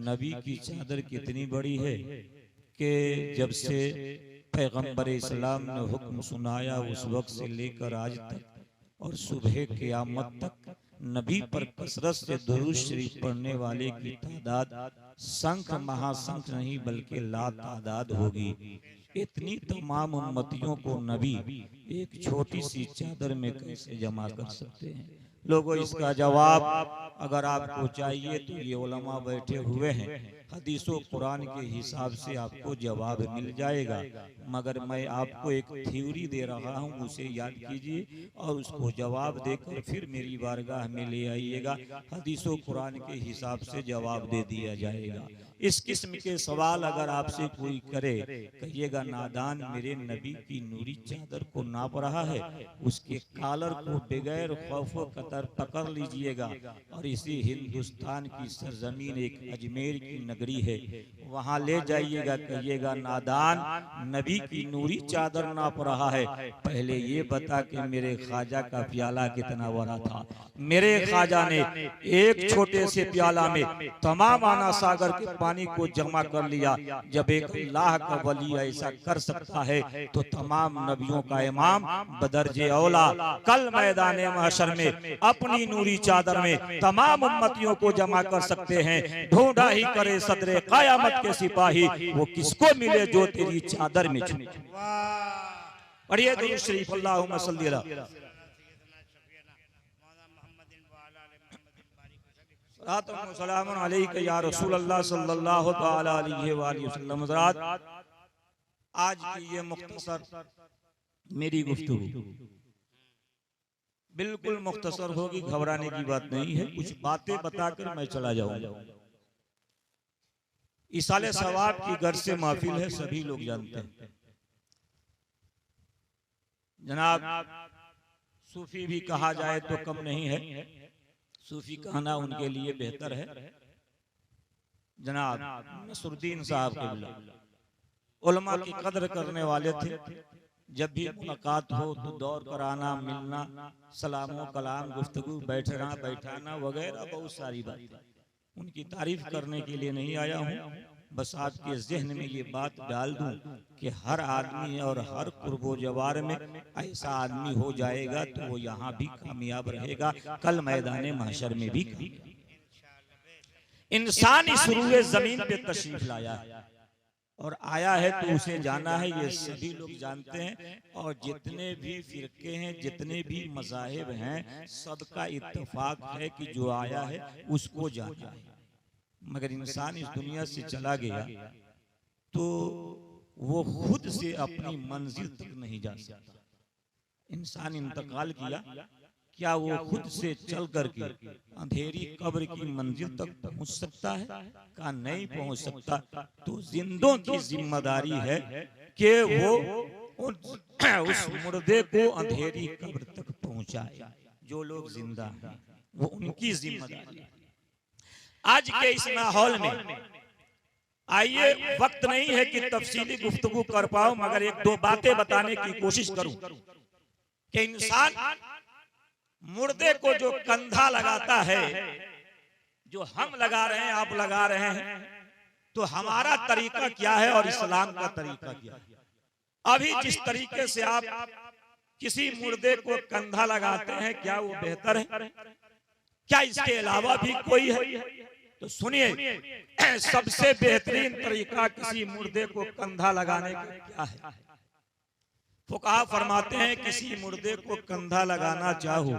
नबी की चादर कितनी बड़ी है कि जब से पैगंबर इस्लाम ने हुक्म सुनाया उस वक्त से लेकर आज तक और सुबह क़यामत तक नबी पर कसरत से दुरूद शरीफ पढ़ने वाले की तादाद संख महासंख नहीं बल्कि लातादाद होगी। इतनी तमाम उम्मतियों को नबी एक छोटी सी चादर में कैसे जमा कर सकते हैं? लोगों, इसका जवाब अगर आपको चाहिए तो ये उलमा बैठे हुए हैं, हदीसों कुरान के हिसाब से आपको जवाब मिल जाएगा। मगर मैं आपको एक थ्योरी दे रहा हूँ, उसे याद कीजिए और उसको जवाब देकर फिर मेरी बारगाह में ले आइएगा। हदीसों कुरान के हिसाब से जवाब दे दिया जाएगा। इस किस्म के सवाल अगर आपसे कोई करे, कहिएगा नादान मेरे नबी की नूरी चादर को नाप रहा है, उसके कॉलर को बगैर खौफ कतर पकड़ लीजिएगा और इसी हिंदुस्तान की सरजमीन एक अजमेर की नगरी है, वहां ले जाइएगा। कहिएगा नादान नबी की नूरी चादर नाप रहा है, पहले ये बता कि मेरे ख्वाजा का प्याला कितना बड़ा था। मेरे ख्वाजा ने एक छोटे से प्याला में तमाम आना सागर के पानी को जमा कर लिया। जब एक अल्लाह का वली ऐसा कर सकता है तो तमाम नबियों का इमाम बदरजे औला कल मैदान महशर में अपनी नूरी चादर में तमाम उम्मतियों को जमा कर सकते हैं। ढूंढा ही करे सदरे क़यामत के सिपाही, वो किसको मिले जो तेरी चादर में छुपे। पढ़िए दुरूद शरीफ, अल्लाहुम्मा सल्ली अला सलाम अलैका या रसूल अल्लाह सल्लल्लाहु तआला अलैहि वसल्लम। आज की ये मुख्तसर मेरी गुफ्तगू बिल्कुल मुख्तसर होगी, घबराने की बात नहीं है। कुछ बातें बताकर मैं चला जाऊंगा। इसाले सवाब की घर से महफिल है, सभी लोग जानते हैं। जनाब सूफी भी कहा जाए तो कम नहीं है, सूफी कहना उनके लिए बेहतर है। जनाब नसरुद्दीन साहब के उलमा की कदर करने वाले थे। जब भी मुलाकात हो तो दौड़ कर आना, मिलना, सलामो कलाम, गुफ्तगू, बैठना बैठाना वगैरह बहुत सारी बातें। उनकी तारीफ करने के लिए नहीं आया हूँ, बस आपके जहन में ये बात डाल दूं कि हर आदमी और हर कुर्बो जवार में ऐसा आदमी हो जाएगा तो वो यहाँ भी कामयाब रहेगा, कल मैदान महशर में भी। इंसान इस रूए जमीन पे तशरीफ लाया है और आया है तो उसे जाना है, ये सभी लोग जानते हैं। और जितने भी फिरके हैं, जितने भी मज़ाहिब हैं, सबका इत्तेफाक है कि जो आया है उसको जाना है। मगर इंसान इस दुनिया से चला गया तो वो खुद से अपनी मंजिल तक नहीं जा सकता। इंसान इंतकाल किया, क्या वो खुद से चल करके अंधेरी कब्र की मंजिल तक पहुंच सकता है? का नहीं पहुंच सकता। तो जिंदों की जिम्मेदारी है कि वो उस मुर्दे को अंधेरी कब्र तक पहुंचाए। जो लोग जिंदा हैं वो उनकी जिम्मेदारी है। आज के इस माहौल में आइए, वक्त नहीं है कि तफसीली गुफ्तगू कर पाऊं, मगर एक दो बातें बताने की कोशिश करूं कि इंसान मुर्दे को जो कंधा लगाता है, जो हम लगा रहे हैं, आप लगा रहे हैं, तो हमारा तरीका क्या है और इस्लाम का तरीका क्या है? अभी जिस तरीके से आप किसी मुर्दे को कंधा लगाते हैं, क्या वो बेहतर है? क्या इसके अलावा भी कोई है? तो सुनिए, सबसे बेहतरीन तरीका किसी मुर्दे को कंधा लगाने का क्या है? फुकहा फरमाते हैं किसी मुर्दे को कंधा लगाना चाहो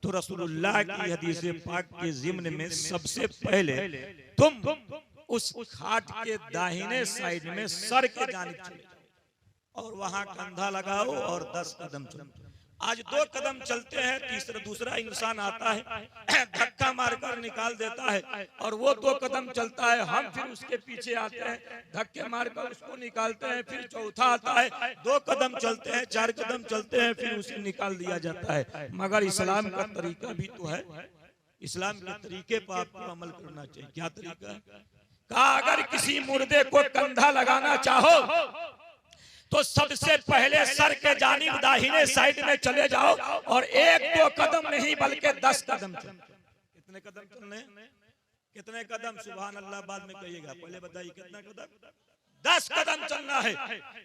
तो रसूलुल्लाह की हदीस पाक के ज़िम्न में सबसे पहले तुम उस खाट के दाहिने साइड में सर के जानिब चले जाओ और वहां कंधा लगाओ और 10 कदम चलो। आज 2 कदम चलते हैं, दूसरा इंसान आता है, धक्का मारकर निकाल देता है और वो 2 कदम चलता है, हम फिर उसके पीछे आते हैं, धक्के मारकर उसको निकालते हैं, फिर चौथा आता है, 2 कदम चलते हैं, 4 कदम चलते हैं, फिर उसे निकाल दिया जाता है। मगर इस्लाम का तरीका भी तो है, इस्लाम के तरीके पर आपको अमल करना चाहिए। क्या तरीका है? कहा अगर किसी मुर्दे को कंधा लगाना चाहो तो सबसे पहले सर के जानिब दाहिने साइड में चले जाओ और 1-2 कदम नहीं बल्कि 10 कदम चलो। कितने कदम चलने? कितने कदम? सुभान अल्लाह बाद में कहिएगा, पहले बताइए कितना कदम? 10 कदम चलना है।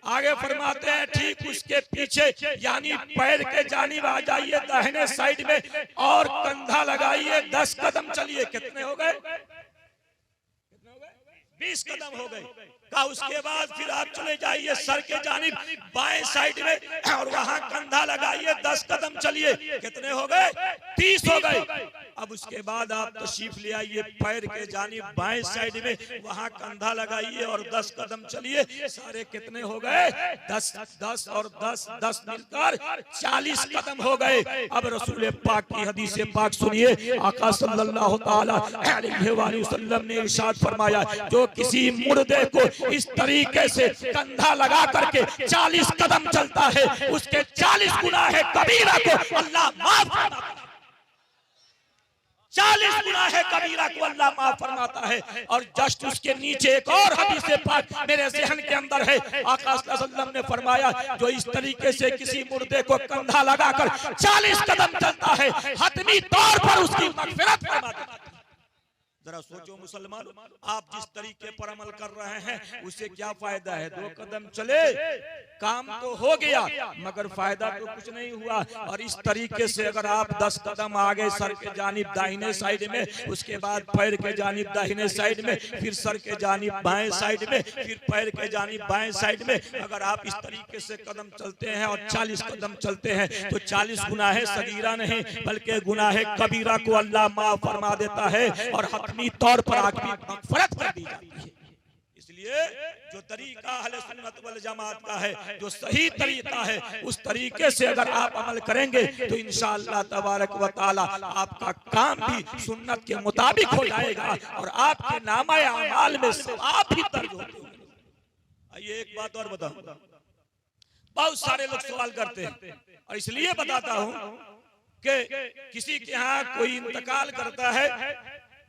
आगे फरमाते हैं ठीक उसके पीछे यानी पैर के जानिब आ जाइए दाहिने साइड में और कंधा लगाइए, 10 कदम चलिए। कितने हो गए? 20 कदम हो गए। का उसके बाद फिर आप चले जाइए सर के जानिब बाएं साइड में और वहां कंधा लगाइए, 10 कदम चलिए। कितने हो गए? 30 हो गए। अब उसके बाद आप तशरीफ ले आइए पैर के जानिब बाएं साइड में, वहां कंधा लगाइए और 10 कदम चलिए। सारे कितने हो गए? 10 10 और 10 10 मिलकर 40 कदम हो गए। अब रसूल पाक की हदीस पाक सुनिए। आका सल्लल्लाहु ताला अलैहि वसल्लम ने इरशाद फरमाया, जो किसी मुर्दे को इस तरीके से कंधा लगा करके 40 कदम चलता है, उसके 40 गुनाह कबीरा को अल्लाह माफ फरमाता है। 40 गुनाह कबीरा को अल्लाह माफ फरमाता है। और जस्ट उसके नीचे एक और हदीस पाक मेरे ज़हन के अंदर है। आका सल्लल्लाहु अलैहि वसल्लम ने फरमाया, जो इस तरीके से किसी मुर्दे को कंधा लगाकर 40 कदम चलता है, हतमी तौर पर उसकी मग़फ़िरत फरमाता है। जरा सोचो मुसलमान, आप जिस तरीके पर अमल कर रहे हैं उससे क्या फायदा है? 2 कदम चले, काम तो हो गया मगर फायदा तो कुछ नहीं हुआ। और इस तरीके से अगर आप 10 कदम आगे सर के जानिब दाहिने साइड में, उसके बाद पैर के जानिब दाहिने साइड में, फिर सर के जानिब बाएं साइड में, फिर पैर के जानिब बाएं साइड में, अगर आप इस तरीके से कदम चलते हैं और 40 कदम चलते हैं तो 40 गुनाह सगीरा नहीं बल्कि गुनाह कबीरा को अल्लाह माफ फरमा देता है और हतमी तौर पर आपकी मग़फ़िरत कर दी जाती है। इसलिए जो तरीका अहले सुन्नत वल जमात का है, जो सही तरीका है, उस तरीके से अगर आप अमल करेंगे तो इंशाअल्लाह तबारक व तआला आपका काम भी सुन्नत के मुताबिक हो जाएगा और आपके नामा अमाल में आप ही दर्ज होते होंगे। आइए एक बात और बताऊं, बहुत सारे लोग सवाल करते हैं और इसलिए बताता हूं कि किसी के यहाँ कोई इंतकाल करता है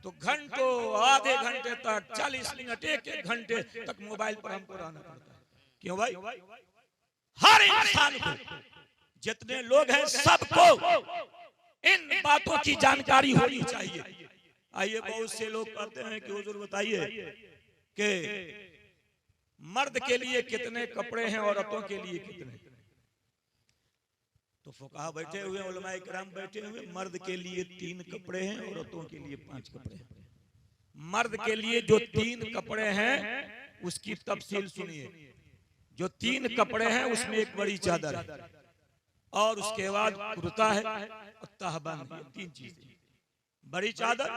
तो घंटों आधे घंटे तक 40 मिनट 1 घंटे तक मोबाइल पर हमको रहना पड़ता है। क्यों भाई? हर इंसान को, जितने लोग हैं सबको इन बातों की जानकारी होनी चाहिए। आइए बहुत से लोग कहते हैं कि हुजूर बताइए कि मर्द के लिए कितने कपड़े हैं, औरतों के लिए कितने? तो फुकाहा बैठे हुए, उलमाए किराम बैठे हुए, मर्द के लिए 3 कपड़े हैं, औरतों के लिए 5 कपड़े हैं। मर्द के लिए जो 3 कपड़े हैं उसकी तफसील सुनिए। जो 3 कपड़े हैं उसमें एक बड़ी चादर है और उसके बाद कुर्ता है और तहबंद, ये 3 चीजें। बड़ी चादर,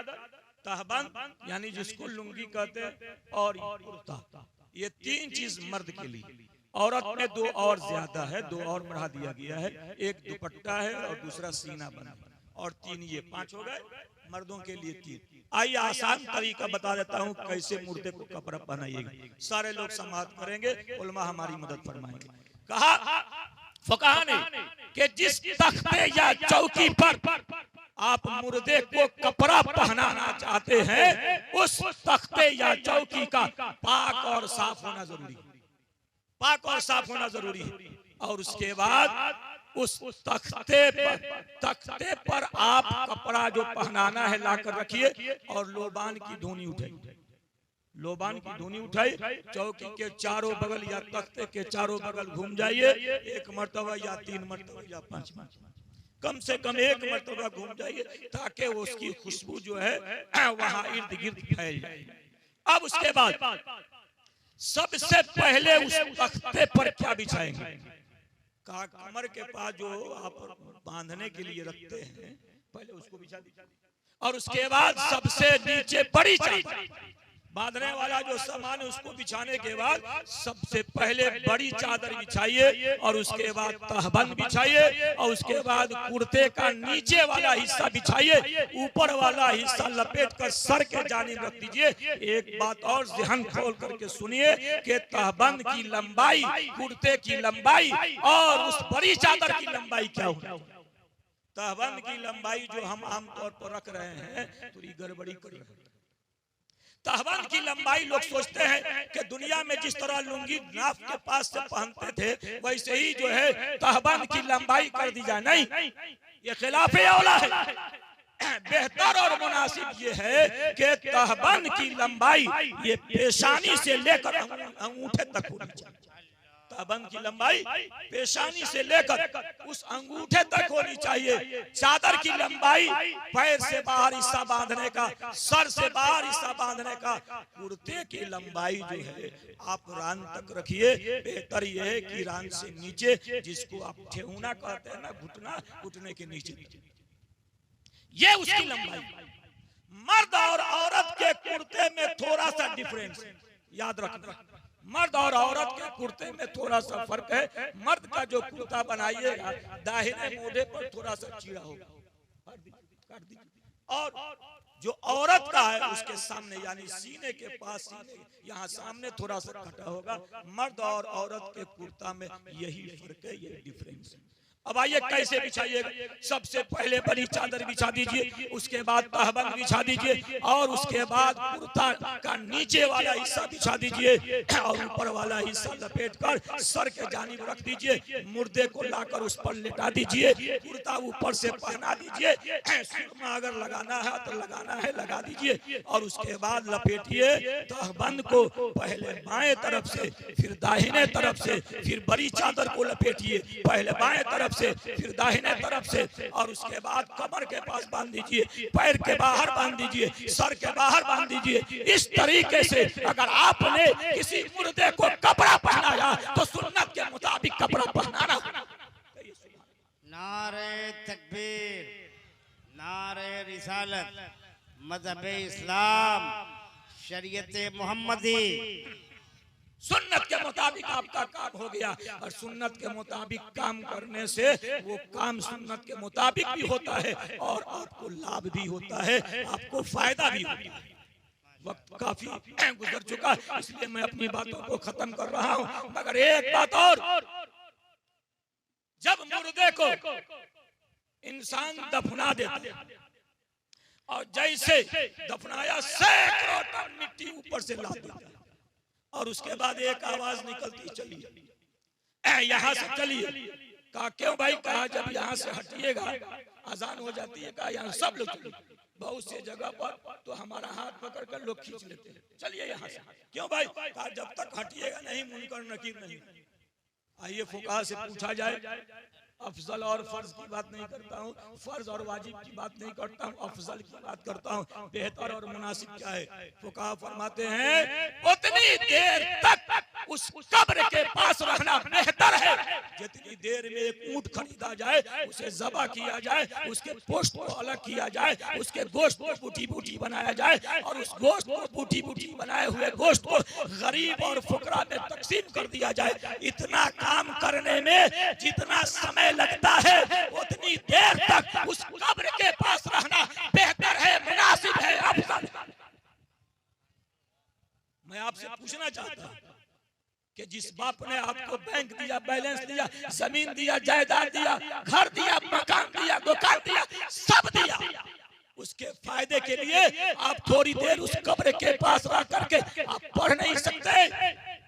तहबंद यानी जिसको लुंगी कहते हैं, और कुर्ता, ये 3 चीज मर्द के लिए। औरत में 2 और ज्यादा है, 2 और बढ़ा दिया गया है, एक दुपट्टा है और दूसरा सीना बंद, और 3 ये 5 हो गए मर्दों के लिए 3। आइए आसान तरीका बता देता हूँ कैसे मुर्दे को कपड़ा पहनाइएगा, सारे लोग समाप्त करेंगे, उलमा हमारी मदद फरमाएंगे। कहा फुकाहा ने कि जिस तख्ते या चौकी पर आप मुर्दे को कपड़ा पहनाना चाहते हैं उस तख्ते या चौकी का पाक और साफ होना जरूरी है। पाक और साफ होना जरूरी है। और उसके बाद उस तख्ते पर आप कपड़ा जो पहनाना है लाकर रखिए और लोबान की धुनी उठाइए। लोबान की धुनी उठाई, चौकी के चारों बगल या तख्ते के चारों बगल घूम जाइए, 1 मरतबा या 3 मरतबा या 5 मरतबा, कम से कम 1 मरतबा घूम जाइए ताकि उसकी खुशबू जो है वहां इर्द गिर्द फैल जाए। अब उसके बाद सबसे पहले उस तख्ते पर क्या बिछाएंगे? कहा कमर के पास जो आप बांधने के लिए रखते हैं पहले उसको बिछा दीजिए, और उसके बाद सबसे नीचे बड़ी चादर बांधने वाला जो सामान है उसको बिछाने के बाद सबसे पहले बड़ी चादर बिछाइए और उसके बाद तहबंद बिछाइए और उसके बाद कुर्ते का नीचे वाला हिस्सा बिछाइए, ऊपर वाला हिस्सा लपेट कर सर के जानिब रख दीजिए। एक बात और ध्यान खोल करके सुनिए कि तहबंद की लंबाई, कुर्ते की लंबाई और उस बड़ी चादर की लंबाई क्या होगी? तहबंद की लंबाई जो हम आमतौर पर रख रहे हैं थोड़ी गड़बड़ी कर रहे हैं। तहबंद की लंबाई लोग सोचते हैं कि दुनिया में जिस तरह लुंगी नाफ के पास से पहनते थे वैसे ही जो है तहबंद की लंबाई कर दी जाए। नहीं, ये खिलाफे औला है। बेहतर और मुनासिब ये है कि तहबंद की लंबाई ये पेशानी से लेकर अंगूठे तक होनी चाहिए। तहबंद की लंबाई पेशानी से लेकर उस अंगूठे तक होनी चाहिए। चादर की लंबाई पैर से बाहर हिस्सा बांधने का, सर से बाहर हिस्सा बांधने का। कुर्ते की लंबाई जो है आप रान तक रखिए। बेहतर यह है कि रान से नीचे, जिसको आप ठेहुना कहते हैं ना, घुटना, घुटने के नीचे, ये उसकी लंबाई। मर्द और औरत के कुर्ते में थोड़ा सा डिफरेंस याद रखना। मर्द और औरत के कुर्ते में थोड़ा सा फर्क है। मर्द का जो कुर्ता बनाइएगा दाहिने मोढ़े पर थोड़ा सा चीड़ा होगा, काट दीजिए। और जो औरत का है उसके सामने यानी सीने के पास, यहाँ सामने थोड़ा सा कटा होगा। मर्द और औरत के कुर्ता में यही फर्क है, यही डिफरेंस है। अब आइए कैसे बिछाइएगा। सबसे पहले बड़ी चादर बिछा दीजिए, उसके बाद तहबंद बिछा दीजिए, और उसके बाद कुर्ता का नीचे वाला हिस्सा बिछा दीजिए और ऊपर वाला हिस्सा लपेटकर सर के जानिब रख दीजिए। मुर्दे को लाकर उस पर लेटा दीजिए, कुर्ता ऊपर से पहना दीजिए। सुरमा अगर लगाना है तो लगाना है, लगा दीजिए। और उसके बाद लपेटिए तहबंद को, पहले बाएं तरफ से, फिर दाहिने तरफ से, फिर बड़ी चादर को लपेटिए, पहले बाएं तरफ से, फिर दाहिने तरफ से, और उसके बाद कमर के पास बांध दीजिए, पैर के बाहर बांध दीजिए, सर के बाहर बांध दीजिए। इस तरीके से अगर आपने किसी मुर्दे को कपड़ा पहनाया तो सुन्नत के मुताबिक कपड़ा पहनाना। नारे तकबीर, नारे रिसालत, मजहब इस्लाम, शरीयत मोहम्मदी। सुन्नत के मुताबिक आपका काम हो गया, और सुन्नत के मुताबिक काम करने से वो काम सुन्नत के मुताबिक भी होता है और आपको लाभ भी होता है, आपको फायदा भी होता है। वक्त काफी गुजर चुका, इसलिए मैं अपनी बातों को खत्म कर रहा हूं। मगर एक बात और, जब मुर्दे को इंसान दफना देता और जैसे दफनाया सैकड़ों टन मिट्टी ऊपर से ला देता, और उसके बाद एक आवाज निकलती, चलिए यहाँ से चलिए। कहा क्यों भाई? कहा जब यहाँ से हटिएगा अजान हो जाती है। कहा यहाँ सब लोग चलिए। बहुत से जगह पर तो हमारा हाथ पकड़ कर लोग खींच लेते हैं, चलिए यहाँ से। क्यों भाई? कहा जब तक हटिएगा नहीं मुनकर नकीर नहीं। आइए फुकाहा से पूछा जाए। अफजल और फर्ज की बात नहीं करता हूँ, फर्ज और वाजिब की बात नहीं करता हूँ, अफजल की बात करता हूँ। बेहतर और मुनासिब क्या है? फुकाहा फरमाते हैं उतनी देर तक उस कब्र के पास रहना बेहतर है जितनी देर में एक ऊंट खरीदा जाए, उसे ज़बह किया जाए, उसके गोश्त को अलग किया जाए, उसके गोश्त को बूटी बूटी बनाया जाए, और उस गोश्त को बूटी बूटी बनाए हुए गोश्त को गरीब और फुकरा में तकसीम कर दिया जाए। इतना काम करने में जितना समय लगता है उतनी देर तक उस कब्र के पास रहना बेहतर है, मुनासिब है, अफजल। मैं आपसे पूछना चाहता हूं कि जिस बाप ने आपको बैंक दिया, बैलेंस दिया, जमीन दिया, जायदाद दिया, घर दिया, मकान दिया, दुकान दिया, सब दिया, उसके फायदे के लिए आप थोड़ी देर उस कब्र के पास रह करके आप पढ़ नहीं सकते?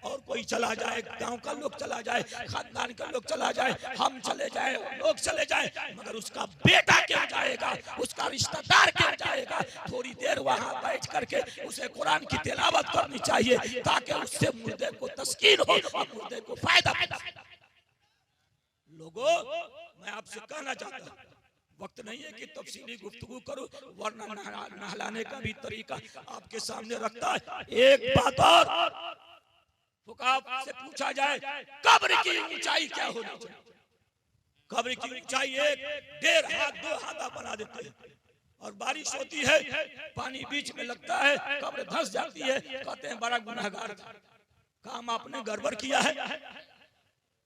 और कोई चला जाए, गांव का लोग चला जाए, खानदान का लोग चला जाए, हम चले जाए, लोग चले जाए, मगर उसका बेटा क्यों जाएगा, उसका रिश्तेदार क्यों जाएगा? थोड़ी देर वहां बैठ करके उसे कुरान की तिलावत करनी चाहिए ताकि उससे मुर्दे को तस्कीन हो और मुर्दे को फायदा मिले। लोगों, मैं आपसे कहना चाहता हूँ, वक्त नहीं है कि तफसीली गुफ्तगू करूं, वरना नहलाने का भी तरीका आपके सामने रखता है। एक बात और, फुकाहा से पूछा जाए कब्र की ऊंचाई क्या होनी चाहिए? कब्र की ऊंचाई 1-1.5 हाथ 2 हाथ बना देते हैं, और बारिश होती है, पानी बीच में लगता है, कब्र धंस जाती है, कहते हैं बड़ा गुनहगार था। काम आपने गड़बड़ किया है,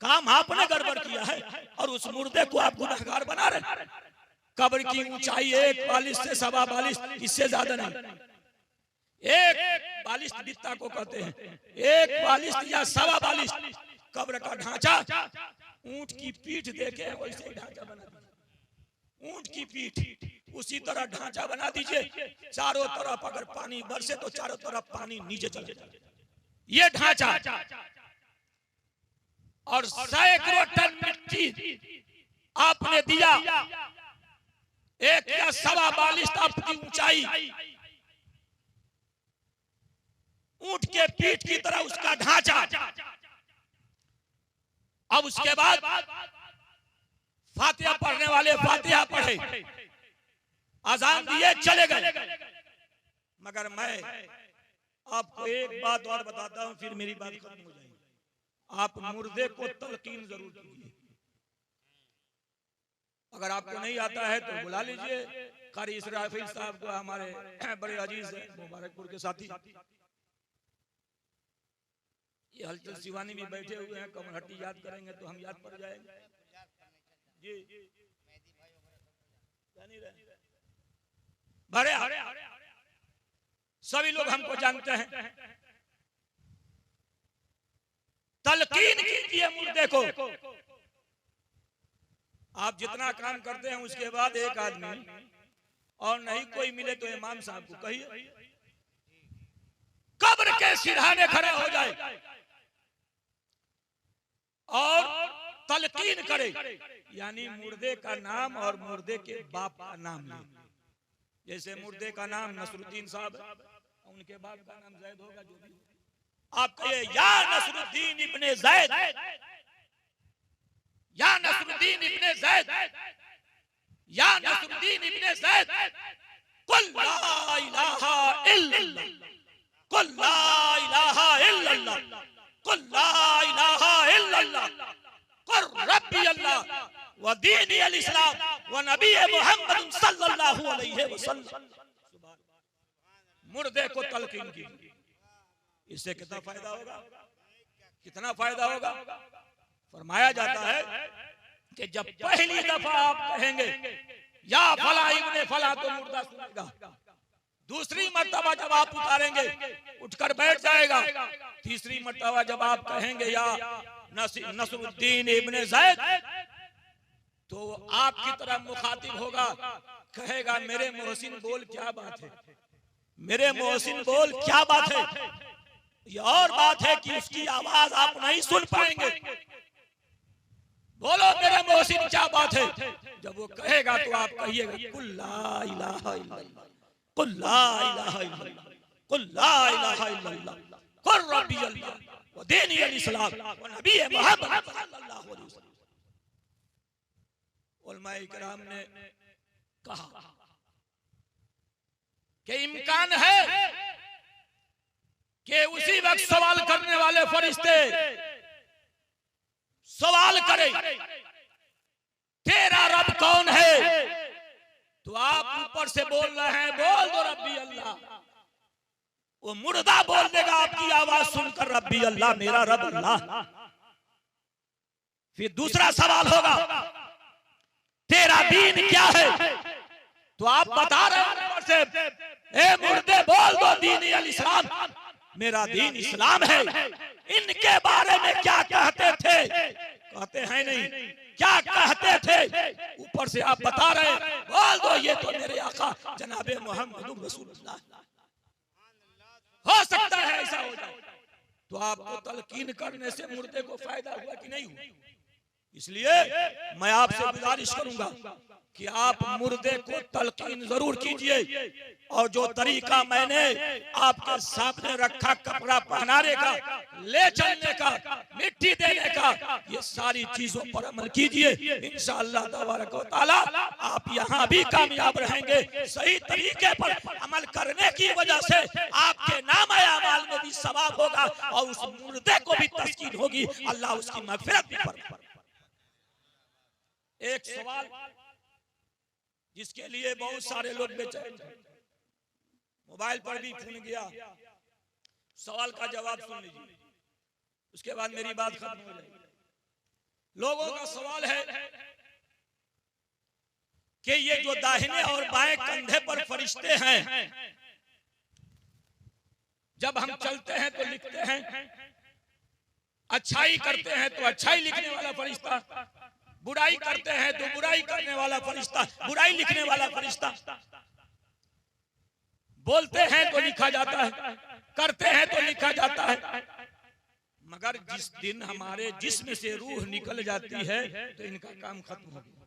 काम आपने गड़बड़ किया है, और उस मुर्दे को आप गुनहगार बना रहे। कब्र की ऊंचाई 1 बालिश से 1.25 बालिश, इससे ज्यादा नहीं। 1 बालिश बित्ता को कहते हैं, 1 बालिश या 1.25 बालिश। कब्र का ढांचा ऊंट की पीठ देखे वैसे ही ढांचा बना दीजिए, ऊंट की पीठ उसी तरह ढांचा बना दीजिए। चारों तरफ अगर पानी बरसे तो चारों तरफ पानी नीचे चले जाए, ये ढांचा। और सैकड़ों टन मिट्टी आपने दिया, 1 या 1.25 बालिस्ता की ऊंचाई, ऊंट के पीठ की तरह उसका ढांचा। अब उसके बाद फातिहा पढ़ने वाले फातिहा पढ़े, अजान दिए, चले गए। मगर मैं आपको एक बात और बताता हूं, फिर मेरी बात खत्म हो जाएगी। आप मुर्दे को तलकीन जरूर कीजिए। अगर आपको नहीं आता है तो बुला लीजिए कारी इसराफिल साहब को, हमारे बड़े अजीज हैं, मुबारकपुर के साथी। ये हलचल शिवानी भी बैठे हुए हैं, कमरहट्टी याद करेंगे तो हम याद पड़ जाएंगे जी। भरे सभी लोग हमको जानते हैं। तलकीन कीजिए मुर्दे को। आप जितना काम करते हैं उसके बाद एक आदमी और नहीं कोई मिले तो इमाम साहब को कहिए, कब्र के सिरहाने खड़े हो जाए और तलकीन करे, यानी मुर्दे का नाम और मुर्दे के बाप का नाम ले। जैसे मुर्दे का नाम नसरुद्दीन साहब, उनके बाप का नाम जैद होगा, जो भी आप कहिए या नसरुद्दीन इब्ने जैद, या नसरुद्दीन इब्ने जैद, या नसरुद्दीन इब्ने जैद, कुल ला इलाहा इल्लल्लाह, कुल ला इलाहा इल्लल्लाह, कुल ला इलाहा इल्लल्लाह, कुल रब्बी अल्लाह व दीनी अल इस्लाम व नबी मुहम्मद सल्लल्लाहु अलैहि वसल्लम। मुर्दे को तलकीन की, इससे कितना फायदा होगा, कितना फायदा होगा। फरमाया जाता है कि जब पहली दफा आप कहेंगे या फला इब्ने फला तो मुर्दा सुनेगा, दूसरी मर्तबा जब आप उतारेंगे उठकर बैठ जाएगा, तीसरी मर्तबा जब आप कहेंगे या नसरुद्दीन इब्ने जैद तो आपकी तरफ मुखातिब होगा, कहेगा मेरे मोहसिन बोल क्या बात है, मेरे मोहसिन बोल क्या बात है। ये और बात है कि उसकी आवाज आप नहीं सुन पाएंगे, बोलो मेरे मोहसिन क्या बात है। जब वो कहेगा तो आप कहिएगा कुल ला इलाहा इल्लल्लाह, कुल ला इलाहा इल्लल्लाह, कुल ला इलाहा इल्लल्लाह, कुल रब्बी अल्लाह व दीनी अल इस्लाम व नबी मुहम्मद सल्लल्लाहु अलैहि वसल्लम। उलमाए इकराम ने कहा कि इम्कान है कि उसी वक्त सवाल करने वाले फरिश्ते सवाल करे तेरा रब कौन है, तो आप ऊपर से बोल रहे हैं बोल दो रब्बी अल्लाह, वो मुर्दा बोल देगा आपकी आवाज सुनकर रब्बी अल्लाह, मेरा रब अल्लाह। फिर दूसरा सवाल होगा तेरा दीन क्या है, तो आप बता रहे हैं ऊपर से ए मुर्दे बोल दो दीन अल इस्लाम, मेरा दीन इस्लाम है। इनके बारे में क्या कहते थे, कहते हैं नहीं, क्या कहते थे, ऊपर से आप बता रहे हैं बोल दो ये तो मेरे आका जनाबे मोहम्मद रसूलुल्लाह। हो सकता है ऐसा हो जाए, तो आपको तलकीन करने से मुर्दे को फायदा हुआ कि नहीं हुआ। इसलिए मैं आपसे गुजारिश करूंगा कि आप मुर्दे को तलकीन जरूर कीजिए, और जो तरीका मैंने आपके सामने रखा कपड़ा पहनाने का, ले चलने का, मिट्टी देने का, ये सारी चीजों पर अमल कीजिए। इंशाअल्लाह तबारक व तआला आप यहाँ भी कामयाब रहेंगे। सही तरीके पर अमल करने की वजह से आपके नाम अमाल में भी सवाब होगा और उस मुर्दे को भी तस्कीन होगी, अल्लाह उसकी मगफिरत भी फरमाएगा। एक सवाल जिसके लिए बहुत सारे लोग बेचैन, मोबाइल पर भी फोन गया, सवाल का जवाब सुन लीजिए, उसके बाद मेरी बात खत्म हो जाएगी। लोगों का सवाल है कि ये जो दाहिने और बाएं कंधे पर फरिश्ते हैं, जब हम चलते हैं तो लिखते हैं, अच्छाई करते हैं तो अच्छाई लिखने वाला फरिश्ता, बुराई करते हैं तो बुराई करने वाला फरिश्ता, बुराई लिखने वाला फरिश्ता, बोलते हैं तो लिखा जाता है, करते हैं तो लिखा जाता है। मगर जिस दिन हमारे जिस्म से रूह निकल जाती है तो इनका काम खत्म हो गया।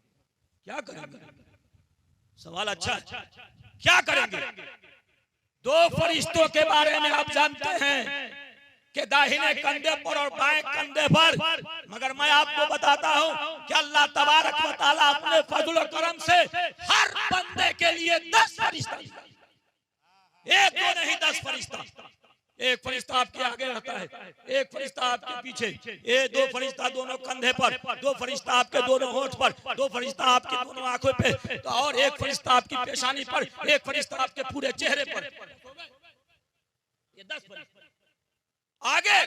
क्या करेंगे? सवाल अच्छा है, क्या करेंगे? दो फरिश्तों के बारे में आप जानते हैं कि दाहिने कंधे पर और बाएं कंधे पर, मगर मैं आपको बताता हूं कि अल्लाह तबारक व तआला अपने फजल और करम से हर बंदे के लिए 10 फरिश्ता, एक दो नहीं 10 फरिश्ता। एक फरिश्ता आपके आगे रहता है, एक फरिश्ता आपके पीछे, ये दो फरिश्ता दोनों कंधे पर, दो फरिश्ता आपके दोनों होंठ पर, दो फरिश्ता आपके दोनों आंखों पे, तो और एक फरिश्ता आपकी पेशानी पर, एक फरिश्ता आपके पूरे चेहरे पर। ये 10 फरिश्ता। आगे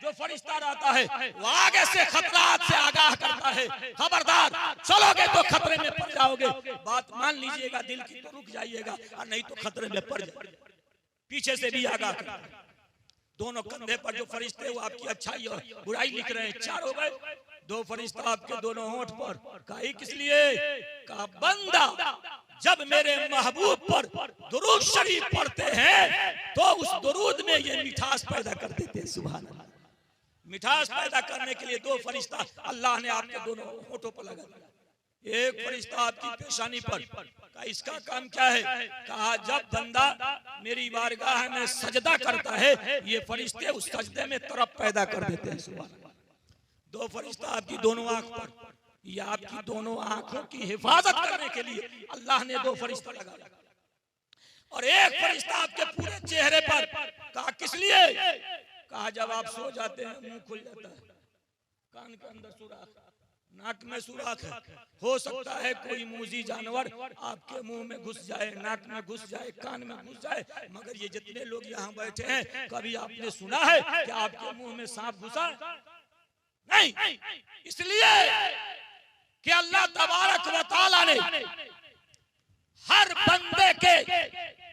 जो फरिश्ता रहता है वो आगे से खतरात से आगाह करता है, खबरदार चलोगे तो खतरे में पड़ जाओगे, बात मान लीजिएगा, दिल की तो रुक जाइएगा, और नहीं तो खतरे में पड़ जाएगा। पीछे से भी आगाह करता है। दोनों कंधे पर जो फरिश्ते वो आपकी अच्छाई और बुराई लिख रहे हैं, 4 हो गए। दो फरिश्ता आपके दोनों होंठ पर, कहा किस लिए? कहा बंदा जब मेरे महबूब पर दुरूद शरीफ पढ़ते हैं तो उस दुरूद में ये मिठास पैदा कर देते हैं। सुभान अल्लाह। मिठास पैदा करने के लिए दो फरिश्ता अल्लाह ने आपके दोनों होठों पर लगा दिया। एक फरिश्ता आपकी पेशानी पर, कहा इसका काम क्या है? कहा जब बंदा मेरी बारगाह में सजदा करता है ये फरिश्ते उस सजदे में तरफ पैदा कर देते हैं। सुभान अल्लाह। दो फरिश्ता आपकी दोनों आंख पर, ये आपकी दोनों आंखों की हिफाजत करने के लिए अल्लाह ने दो फरिश्ता लगाया, और एक फरिश्ता आपके पूरे चेहरे पर। कहा किस लिए? कहा जब आप सो जाते हैं मुंह खुल जाता है, कान के अंदर सुराख, नाक में सुराख है, हो सकता है कोई मूजी जानवर आपके मुंह में घुस जाए, नाक में घुस जाए, कान में घुस जाए, मगर ये जितने लोग यहाँ बैठे हैं कभी आपने सुना है कि आपके मुंह में सांप घुसा? नहीं। इसलिए कि अल्लाह तबारक व तआला ने हर बंदे के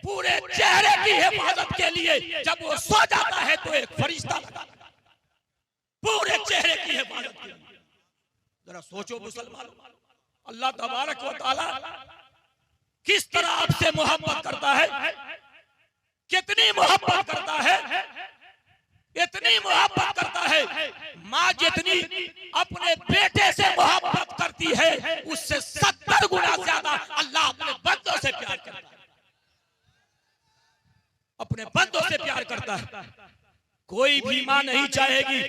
पूरे चेहरे की हिफाजत के लिए जब वो सो जाता है तो एक फरिश्ता लगा, पूरे चेहरे की हिफाजत के लिए। जरा सोचो मुसलमानों, अल्लाह तबारक व तआला किस तरह आपसे मोहब्बत करता है, कितनी मोहब्बत करता है, इतनी मोहब्बत करता है। माँ जितनी अपने बेटे से मोहब्बत करती है उससे 70 गुना ज्यादा अल्लाह अपने बंदों से प्यार करता है, अपने बंदों से प्यार करता है। कोई भी माँ नहीं चाहेगी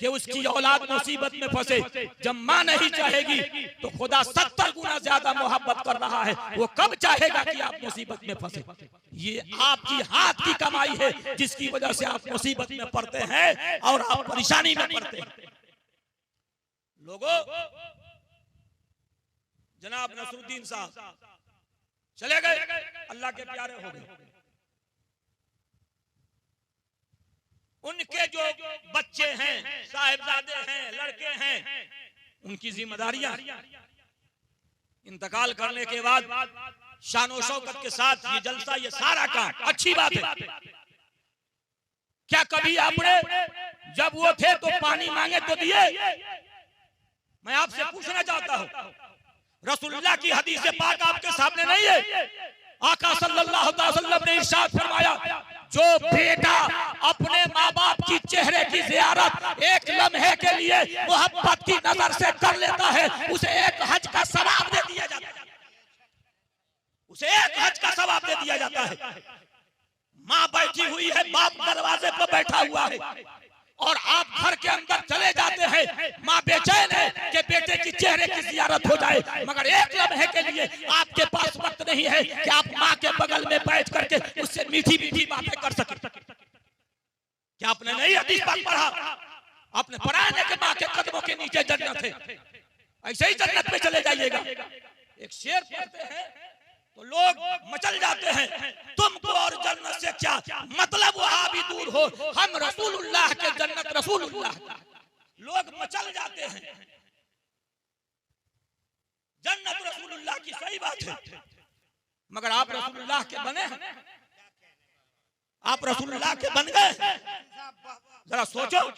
कि उसकी औलाद मुसीबत में फंसे। जब माँ नहीं चाहेगी तो खुदा 70 गुना ज्यादा मोहब्बत कर रहा है। वो कब चाहेगा कि आप मुसीबत में फंसे? ये आपकी हाथ की कमाई है जिसकी वजह से आप मुसीबत में पड़ते हैं और आप परेशानी में पड़ते हैं। लोगों, जनाब नसरुद्दीन साहब चले गए, अल्लाह के प्यारे हो गए। उनके जो बच्चे हैं, साहिबजादे हैं, लड़के हैं, उनकी जिम्मेदारियां इंतकाल करने के बाद शानो शौकत के साथ ये जलसा, ये सारा काम अच्छी बात है। क्या कभी आपने जब वो थे तो पानी मांगे तो दिए? मैं आपसे पूछना चाहता हूं, रसूलुल्लाह की हदीस पाक आपके सामने नहीं है? आका सल्लल्लाहु अलैहि वसल्लम ने इरशाद फरमाया, जो बेटा अपने माँ बाप की चेहरे की जियारत एक लम्हे के लिए मोहब्बत की नजर से कर लेता है उसे एक हज का सवाब दे दिया जाता है, उसे एक हज का सवाब दे दिया जाता है। माँ बैठी हुई है, बाप दरवाजे पर बैठा हुआ है और आप घर के अंदर चले जाते हैं, माँ बेचैन है कि बेटे की चेहरे की जियारत हो जाए, मगर एक लम्हे के लिए आपके पास वक्त नहीं है कि आप माँ के बगल में बैठ करके उससे मीठी मीठी बातें कर सके। क्या आपने नहीं हदीस पाक पढ़ा? आपने पढ़ा है कि माँ के कदमों के नीचे जन्नत है, ऐसे ही जन्नत में चले जाइएगा। एक शेर पढ़ते हैं तो लोग मचल जाते हैं, तुमको और जन्नत से क्या मतलब, वहां भी दूर हो, हम रसूलुल्लाह के जन्नत रसूलुल्लाह। लोग मचल जाते हैं, जन्नत रसूलुल्लाह की सही बात है, मगर आप रसूलुल्लाह के बने हैं? आप रसूलुल्लाह के बन गए? जरा सोचो,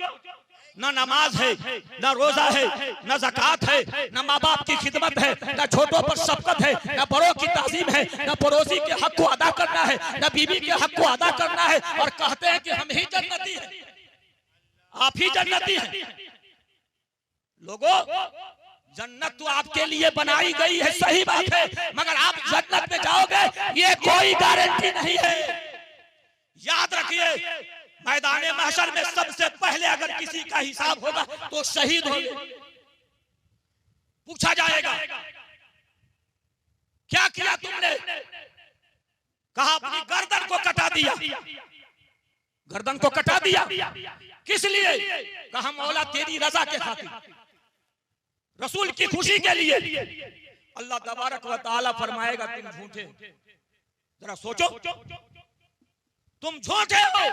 ना नमाज है, ना रोजा है, ना ज़कात है, ना माँ बाप की खिदमत है, ना छोटों पर शफकत है, ना बड़ों की ताज़ीम है, ना पड़ोसी के हक को अदा करना है, ना बीवी के हक को अदा करना है, और कहते हैं कि हम ही जन्नती हैं, आप ही जन्नती हैं। लोगों, जन्नत तो आपके लिए बनाई गई है, सही बात है, मगर आप जन्नत में जाओगे ये कोई गारंटी नहीं है। याद रखिए, मैदान महशर में सबसे पहले अगर किसी का हिसाब होगा तो शहीद होंगे। पूछा जाएगा क्या किया तुमने? कहा अपनी गर्दन को कटा दिया। गर्दन को कटा दिया किस लिए? कहा मौला तेरी रजा के खातिर, रसूल की खुशी के लिए। अल्लाह तबारक व तआला फरमाएगा तुम झूठे हो। जरा सोचो, तुम झूठे हो,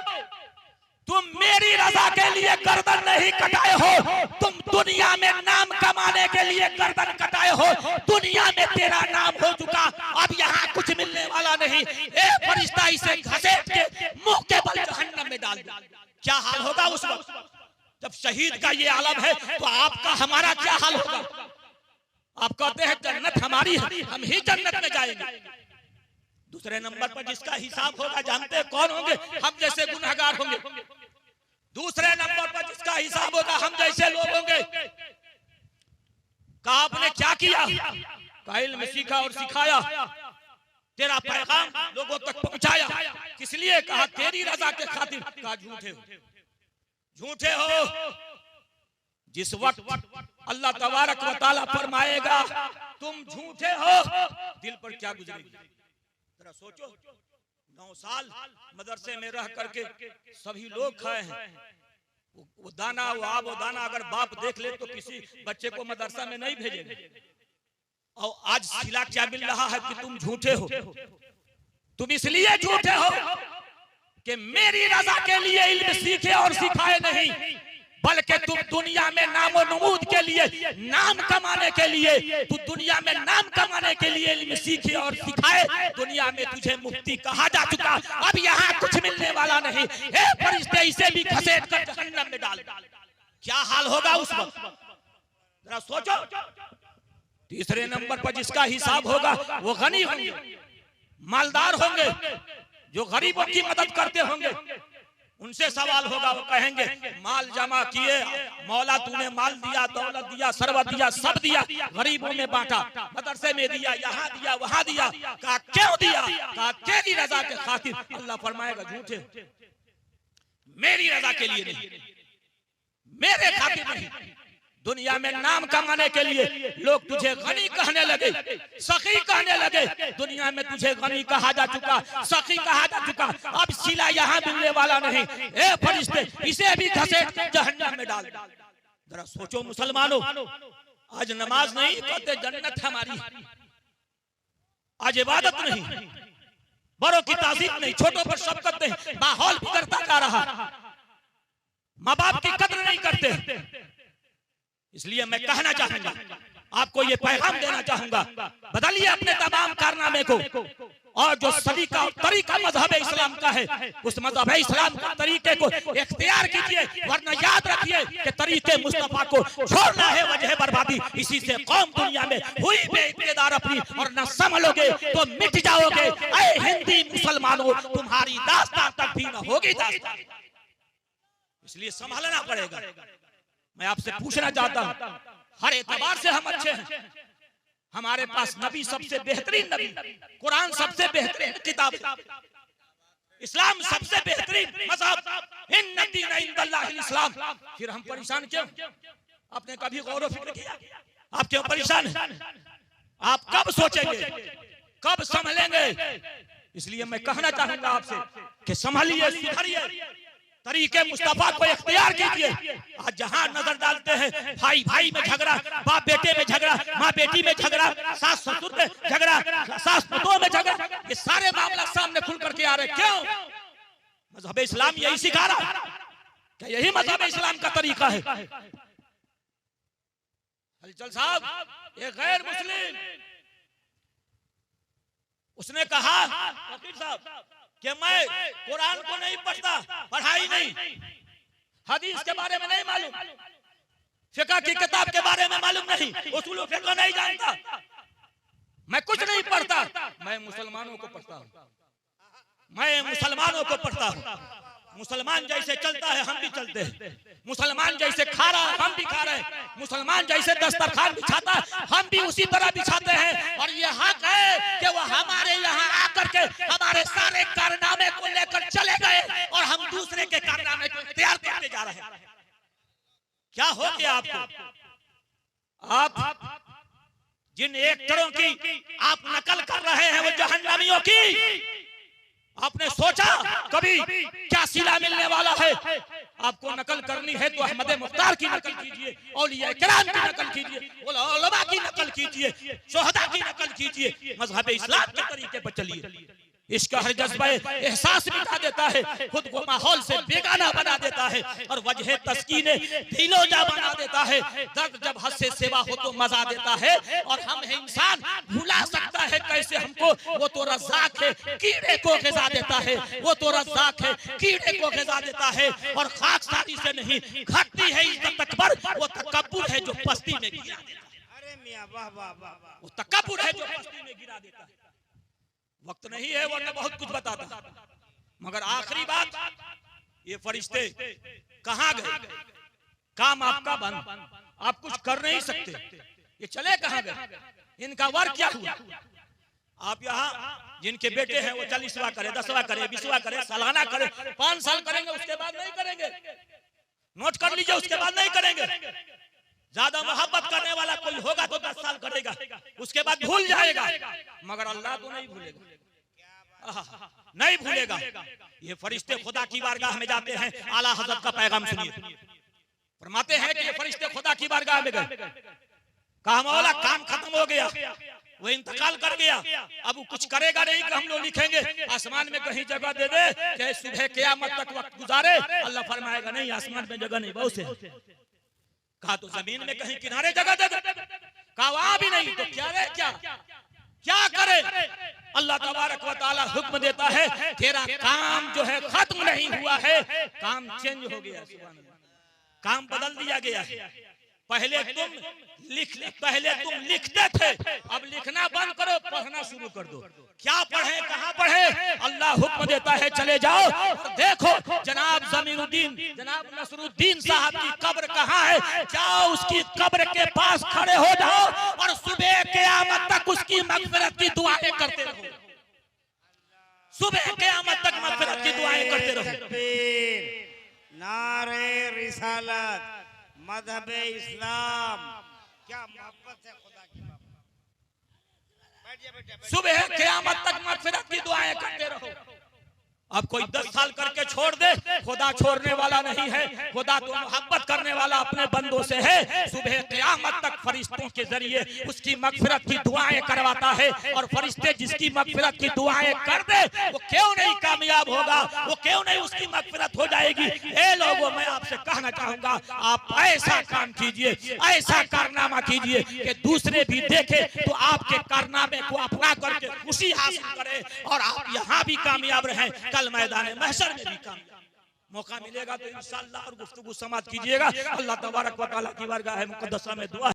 तुम मेरी रजा के लिए गर्दन नहीं कटाए हो, तुम दुनिया में नाम कमाने के लिए गर्दन कटाए हो। दुनिया में तेरा नाम हो चुका, अब यहाँ कुछ मिलने वाला नहीं। एक फरिश्ता इसे घसीट के मुंह के बल जहन्नम में डाल दे। क्या हाल होगा उस वक्त जब शहीद का ये आलम है? तो आपका हमारा क्या हाल होगा? आप कहते हैं जन्नत हमारी है, हम ही जन्नत में जाएंगे। दूसरे नंबर पर जिसका हिसाब होगा जानते हैं कौन होंगे? हम जैसे गुनहगार होंगे। दूसरे नंबर पर जिसका हिसाब होगा हम जैसे लोग होंगे। कहा आपने क्या किया? कहा इल्म सीखा और सिखाया, तेरा पैगाम लोगों तक पहुंचाया। किस लिए? कहा तेरी रजा के खातिर। कहा झूठे हो, झूठे हो। जिस वक्त अल्लाह तबारक व तआला फरमाएगा तुम झूठे हो, दिल पर क्या गुजरेगी? जरा सोचो, 9 साल मदरसे में रह करके सभी लोग खाए हैं। वो दाना, वो आब, वो दाना अगर बाप देख ले तो किसी बच्चे को मदरसा में नहीं भेजेगा। और आज सिला क्या मिल रहा है कि तुम झूठे हो। तुम इसलिए झूठे हो कि मेरी रजा के लिए इल्म सीखे और सिखाए नहीं, बल्कि तुम दुनिया में नामो नमूद के लिए, नाम कमाने के लिए, तू दुनिया में नाम कमाने के लिए इल्म सीखे और सिखाए। दुनिया में तुझे मुफ्ती कहा जा चुका, अब यहाँ कुछ मिलने वाला नहीं। हे फरिश्ते इसे भी घसीट कर जहन्नम में डाल। क्या हाल होगा उस वक्त? जरा सोचो। तीसरे नंबर पर जिसका हिसाब होगा वो गनी होंगे, मालदार होंगे, जो गरीबों की मदद करते होंगे। उनसे सवाल होगा, वो कहेंगे माल जमा किए मौला, तूने माल दिया, दौलत दिया, सरवत दिया, सब दिया, गरीबों में बांटा, मदरसे में दिया, यहाँ दिया, वहां दिया। कहा क्यों दिया? कहा तेरी रजा के खातिर। अल्लाह फरमाएगा झूठे, मेरी रजा के लिए नहीं, मेरे खातिर नहीं। दुनिया में नाम कमाने के लिए लोग तुझे गनी कहने लगे, सखी कहने लगे। दुनिया में तुझे गनी कहा जा चुका, सखी कहा जा चुका, अब सिला यहाँ मिलने वाला नहीं। ए फरिश्ते इसे भी घसीट जहन्नम में डाल। जरा सोचो मुसलमानों, आज नमाज नहीं कहते जन्नत हमारी, आज इबादत नहीं, बड़ों की ताज़ीम नहीं, छोटों पर शफकत नहीं, माहौल बिगड़ता जा रहा, माँ बाप की कद्र नहीं करते। इसलिए मैं कहना चाहूंगा, आपको ये पैगाम देना चाहूंगा, बदलिए अपने तमाम कारनामे को, और जो सलीका और तरीका मजहब इस्लाम का है, उस मजहब इस्लाम के तरीके को इख्तियार कीजिए। वरना याद रखिए कि तरीके मुस्तफा को छोड़ना है वजह बर्बादी। इसी से कौम दुनिया में हुई बेइख्तियार अपनी, और न संभलोगे तो मिट जाओगे। ऐ हिंदी मुसलमानों, तुम्हारी दास्तान तक भी न होगी दास्तान, इसलिए संभालना पड़ेगा। मैं आपसे पूछना चाहता हूं, हर एतबार से हम अच्छे हैं। हमारे पास नबी सबसे बेहतरीन नबी, कुरान सबसे बेहतरीन किताब, इस्लाम सबसे बेहतरीन मज़हब, इन्ना दीन इंदल्लाहिल इस्लाम। फिर हम परेशान क्यों? आपने कभी गौर व फिक्र किया? आप क्यों परेशान हैं? आप कब सोचेंगे, कब संभलेंगे? इसलिए मैं कहना चाहूंगा आपसे कि संभलिए, सुधरिए, तरीके मुस्तफा को इख्तियार कीजिए। आज जहां नजर डालते हैं भाई भाई में झगड़ा, बाप बेटे में झगड़ा, माँ बेटी में झगड़ा, सास ससुर में झगड़ा, सास पुतों में झगड़ा, ये सारे मामला सामने खुल करके आ रहे। क्यों? मजहब इस्लाम यही सिखा रहा है, क्या यही मजहब इस्लाम का तरीका है? हलचल साहब, ये गैर मुस्लिम, उसने कहा वकील साहब कि मैं कुरान को नहीं पढ़ता, पढ़ाई नहीं, हदीस के बारे में नहीं मालूम, फिक़ह की किताब के बारे में मालूम नहीं, उसूल फिक़ह नहीं जानता, मैं कुछ नहीं पढ़ता। मैं मुसलमानों को पढ़ता हूँ, मैं मुसलमानों को पढ़ता हूँ। मुसलमान जैसे चलता है हम भी चलते हैं, मुसलमान जैसे खा रहा है हम भी खा रहे हैं, मुसलमान जैसे दस्तरखान बिछाता है हम भी उसी तरह बिछाते हैं। और ये हक है कि वो हमारे यहाँ आकर के हमारे सारे कारनामे को लेकर चले गए और हम दूसरे के कारनामे को तैयार करते जा रहे हैं। क्या हो गया आपको? आप जिन एक्टरों की आप नकल कर रहे हैं वो जहन्नमियों की, आपने सोचा कभी क्या सिला मिलने वाला है? आपको नकल करनी है तो अहमद मुख्तार की नकल कीजिए, औलिया किराम की नकल कीजिए, उलमा की नकल कीजिए, शोहदा की नकल कीजिए, मजहब इस्लाम के तरीके पर चलिए। इसका हर जज्बा एहसास मिटा देता है, खुद को माहौल से बेगाना बना देता है और वजह तस्कीन दिलोजा बना देता है। दर्द जब हद से सेवा हो तो मजा देता है और हम है इंसान भुला सकता है कैसे हमको? वो तो रज़्ज़ाक़ है, कीड़े को ग़िज़ा देता है, वो तो रज़्ज़ाक़ है, कीड़े को ग़िज़ा देता है। और खाकसारी से नहीं घटती है इज्जत अकबर, वो तकब्बुर है जो पस्ती में गिरा देता है। अरे मियां वाह वाह वाह वाह, वो तकब्बुर है जो पस्ती में गिरा देता है। वक्त नहीं है वरना बहुत कुछ बताता, मगर आखिरी बात, ये फरिश्ते कहां गए? काम आपका बंद, आप कुछ कर नहीं सकते। ये चले कहां गए? इनका वर्क क्या हुआ? आप यहाँ जिनके बेटे हैं वो 40वां करे, 10वां करे, 20वां करे, सालाना करे, 5 साल करेंगे उसके बाद नहीं करेंगे। नोट कर लीजिए, उसके बाद नहीं करेंगे। ज्यादा मोहब्बत करने वाला कोई होगा तो 10 साल करेगा, उसके बाद भूल जाएगा, मगर अल्लाह तो नहीं भूलेगा, नहीं भूलेगा। ये फरिश्ते खुदा की बारगाह में जाते हैं। आला हज़रत का पैगाम सुनिए, फरमाते हैं कि ये फरिश्ते खुदा की बारगाह में गए, कहा मौला काम खत्म हो गया, वो इंतकाल कर गया, अब वो कुछ करेगा नहीं कि हम लोग लिखेंगे आसमान में कहीं जगह दे दे कि सुबह क़यामत तक वक्त गुजारे। अल्लाह फरमाएगा नहीं, आसमान में जगह नहीं, बहुत से। कहा तो जमीन में कहीं किनारे जगह दे दे, कहा वहां भी नहीं, तो क्या रे क्या करे? अल्लाह तबारक व तआला हुक्म देता है तेरा काम जो है खत्म नहीं हुआ है, काम चेंज हो गया, काम बदल दिया गया है। पहले तुम लिखते थे, अब लिखना बंद करो, पढ़ना शुरू कर दो। क्या पढ़े, कहाँ पढ़े? अल्लाह हुक्म देता है चले जाओ और देखो जनाब जमीनुद्दीन, जनाब नसरुद्दीन साहब की कब्र कहाँ है, जाओ उसकी कब्र के पास खड़े हो जाओ और सुबह क़यामत तक उसकी मग़फ़िरत की दुआएं करते रहो, सुबह क़यामत तक मग़फ़िरत की दुआएं करते रहो। नारे रिसालत, मज़हब इस्लाम, क्या मोहब्बत है खुदा की। सुबह क़यामत तक मग़फ़िरत की दुआएं करते रहो। अब कोई 10 साल करके छोड़ दे, खुदा छोड़ने वाला नहीं है, खुदा तो मोहब्बत करने वाला अपने बंदों से है। सुबह क़यामत तक फरिश्तों के जरिए उसकी मग़फ़िरत की दुआएं करवाता है और फरिश्ते जिसकी मग़फ़िरत की दुआएं कर दे वो क्यों नहीं कामयाब होगा, वो क्यों नहीं उसकी मग़फ़िरत हो जाएगी। ए लोगों, मैं आपसे कहना चाहूंगा आप ऐसा काम कीजिए, ऐसा कारनामा कीजिए कि दूसरे भी देखे तो आपके कारनामे को अपना करके खुशी हासिल करे और आप यहाँ भी कामयाब रहें, कल मैदान महशर में भी कामयाब। मौका मिलेगा तो इंशाअल्लाह और गुफ्तगू समाप्त कीजिएगा। अल्लाह तबारक व तआला की बारगाह मुक़द्दसा में दुआ